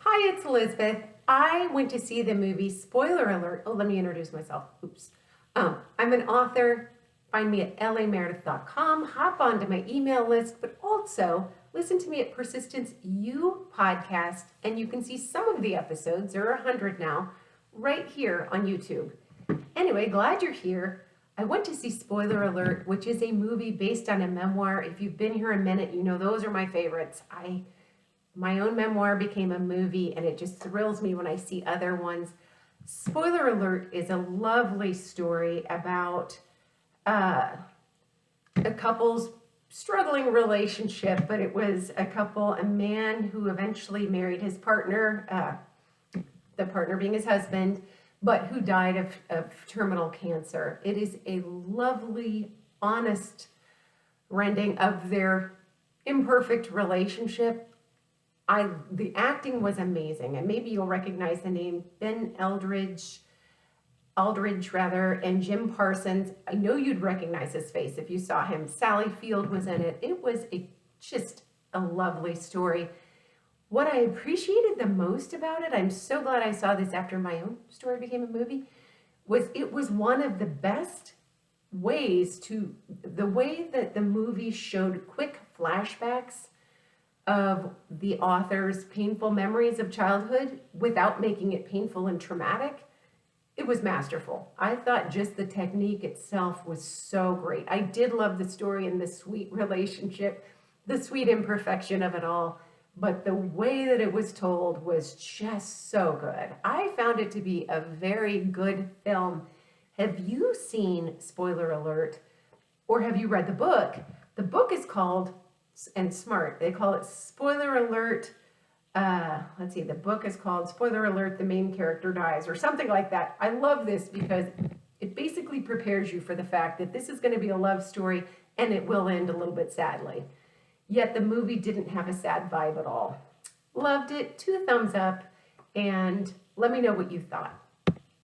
Hi, it's Lizbeth. I went to see the movie, spoiler alert. Oh, let me introduce myself. Oops. I'm an author. Find me at lameredith.com. Hop onto my email list, but also listen to me at Persistence U podcast, and you can see some of the episodes, there are 100 now, right here on YouTube. Anyway, glad you're here. I went to see Spoiler Alert, which is a movie based on a memoir. If you've been here a minute, you know those are my favorites. My own memoir became a movie, and it just thrills me when I see other ones. Spoiler Alert is a lovely story about a couple's struggling relationship, but it was a man who eventually married his partner, the partner being his husband, but who died of terminal cancer. It is a lovely, honest rendering of their imperfect relationship. The acting was amazing, and maybe you'll recognize the name Ben Aldridge rather, and Jim Parsons. I know you'd recognize his face if you saw him. Sally Field was in it. It was just a lovely story. What I appreciated the most about it, I'm so glad I saw this after my own story became a movie, was it was one of the best ways the way that the movie showed quick flashbacks of the author's painful memories of childhood without making it painful and traumatic. It was masterful. I thought just the technique itself was so great. I did love the story and the sweet relationship, the sweet imperfection of it all, but the way that it was told was just so good. I found it to be a very good film. Have you seen Spoiler Alert, or have you read the book? The book is called, and smart, they call it Spoiler Alert. Let's see, the book is called Spoiler Alert, the main character dies, or something like that. I love this because it basically prepares you for the fact that this is going to be a love story and it will end a little bit sadly. Yet the movie didn't have a sad vibe at all. Loved it, 2 thumbs up, and let me know what you thought.